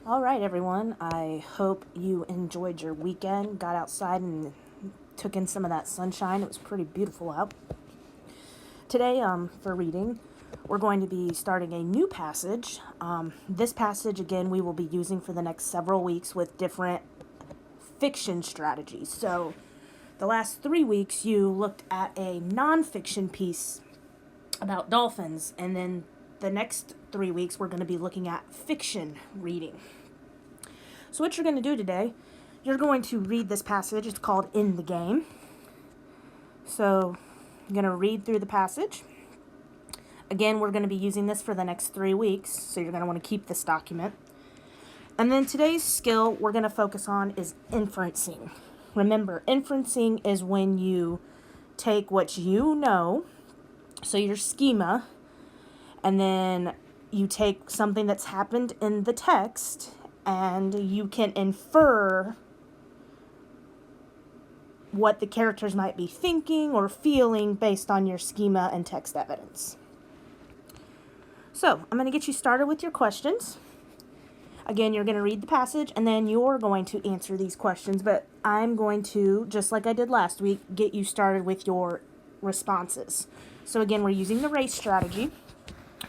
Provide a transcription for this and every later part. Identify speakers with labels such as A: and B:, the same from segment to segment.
A: All right, everyone. I hope you enjoyed your weekend, got outside and took in some of that sunshine. It was pretty beautiful out. Today, for reading, we're going to be starting a new passage. This passage, again, we will be using for the next several weeks with different fiction strategies. So, the last 3 weeks, you looked at a nonfiction piece about dolphins, and then the next 3 weeks, we're going to be looking at fiction reading. So what you're going to do today, you're going to read this passage. It's called In the Game. So I'm going to read through the passage. Again, we're going to be using this for the next 3 weeks, so you're going to want to keep this document. And then today's skill we're going to focus on is inferencing. Remember, inferencing is when you take what you know, so your schema, and then you take something that's happened in the text and you can infer what the characters might be thinking or feeling based on your schema and text evidence. So, I'm going to get you started with your questions. Again, you're going to read the passage and then you're going to answer these questions, but I'm going to, just like I did last week, get you started with your responses. So again, we're using the race strategy.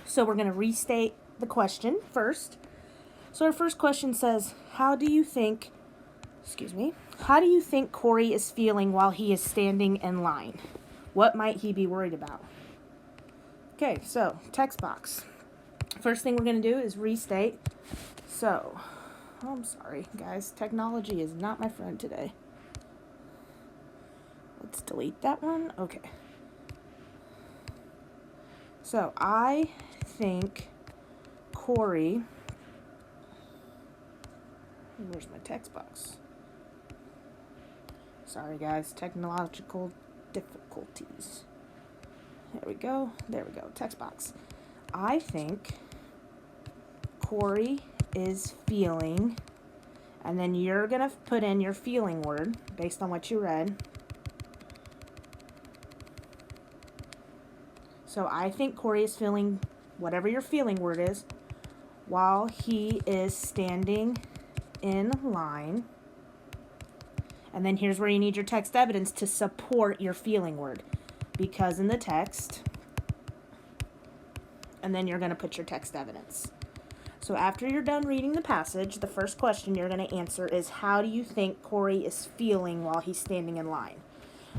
A: So we're going to restate the question first. So our first question says, how do you think Corey is feeling while he is standing in line? What might he be worried about? Okay, so text box. First thing we're going to do is restate. So, I'm sorry, guys. Technology is not my friend today. Let's delete that one. Okay. So, I think Corey... Where's my text box? Sorry, guys. Technological difficulties. There we go. Text box. I think Corey is feeling, and then you're going to put in your feeling word based on what you read. So I think Corey is feeling whatever your feeling word is while he is standing in line. And then here's where you need your text evidence to support your feeling word. Because in the text, and then you're going to put your text evidence. So after you're done reading the passage, the first question you're going to answer is, how do you think Corey is feeling while he's standing in line?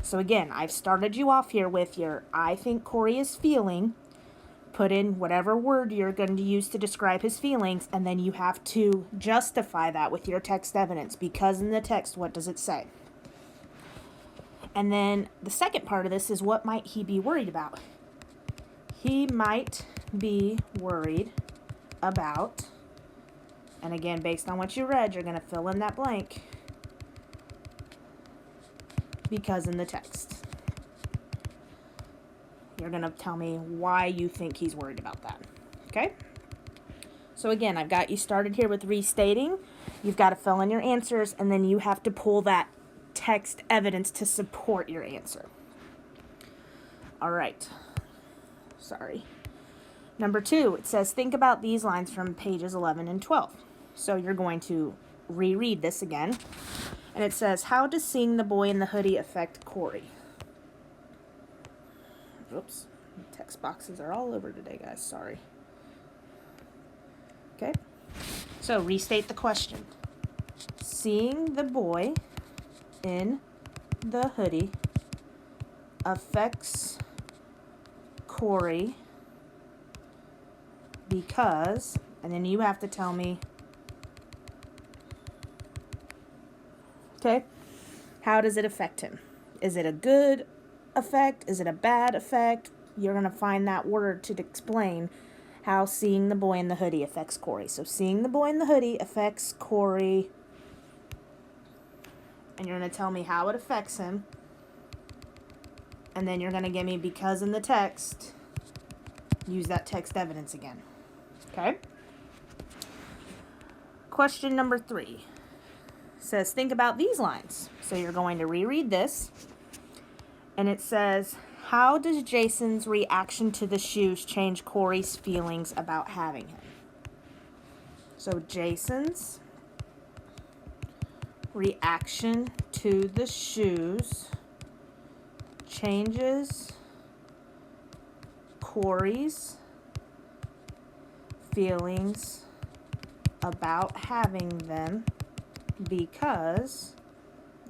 A: So again, I've started you off here with your I think Corey is feeling. Put in whatever word you're going to use to describe his feelings, and then you have to justify that with your text evidence, because in the text, what does it say? And then the second part of this is, what might he be worried about? He might be worried about, and again, based on what you read, you're going to fill in that blank, because in the text. You're going to tell me why you think he's worried about that. Okay? So again, I've got you started here with restating. You've got to fill in your answers, and then you have to pull that text evidence to support your answer. All right. Sorry. Number 2, it says, think about these lines from pages 11 and 12. So you're going to reread this again. And it says, how does seeing the boy in the hoodie affect Corey? Oops, text boxes are all over today, guys. Sorry. Okay, so restate the question. Seeing the boy in the hoodie affects Corey because, and then you have to tell me, okay, how does it affect him? Is it a good effect? Is it a bad effect? You're going to find that word to explain how seeing the boy in the hoodie affects Corey. So seeing the boy in the hoodie affects Corey, and you're going to tell me how it affects him, and then you're going to give me, because in the text, use that text evidence again. Okay? Question number 3 says, think about these lines. So you're going to reread this. And it says, how does Jason's reaction to the shoes change Corey's feelings about having him? So Jason's reaction to the shoes changes Corey's feelings about having them because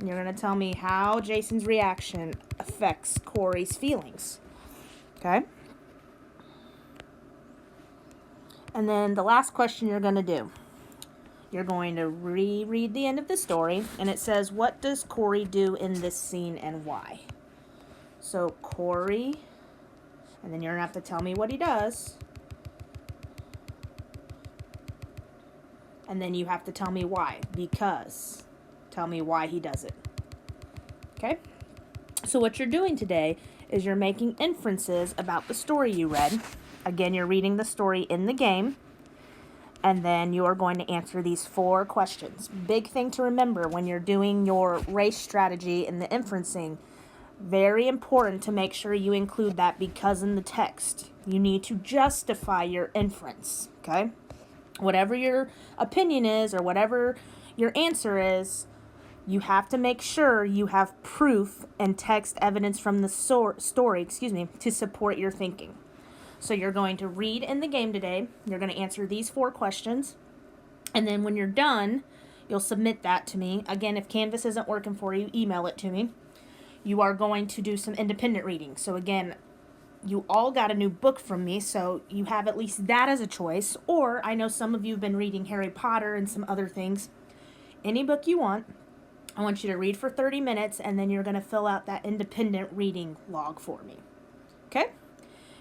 A: you're going to tell me how Jason's reaction affects Corey's feelings. Okay? And then the last question you're going to do, you're going to reread the end of the story, and it says, what does Corey do in this scene and why? So Corey, and then you're going to have to tell me what he does. And then you have to tell me why, because tell me why he does it. Okay? So what you're doing today is you're making inferences about the story you read. Again, you're reading the story in the game. And then you are going to answer these 4 questions. Big thing to remember when you're doing your race strategy in the inferencing. Very important to make sure you include that because in the text, you need to justify your inference. Okay? Whatever your opinion is or whatever your answer is, you have to make sure you have proof and text evidence from the story, to support your thinking. So you're going to read in the game today. You're going to answer these 4 questions. And then when you're done, you'll submit that to me. Again, if Canvas isn't working for you, email it to me. You are going to do some independent reading. So again, you all got a new book from me, so you have at least that as a choice. Or I know some of you have been reading Harry Potter and some other things. Any book you want. I want you to read for 30 minutes, and then you're going to fill out that independent reading log for me. Okay?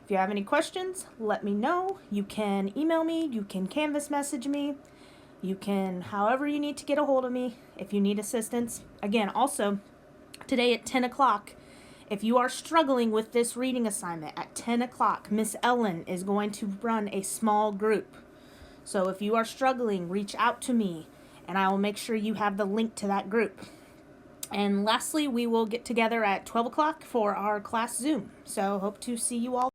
A: If you have any questions, let me know. You can email me. You can Canvas message me. You can, however you need to get a hold of me if you need assistance. Again, also, today at 10 o'clock, if you are struggling with this reading assignment, at 10 o'clock, Miss Ellen is going to run a small group. So if you are struggling, reach out to me, and I will make sure you have the link to that group. And lastly, we will get together at 12 o'clock for our class Zoom. So hope to see you all.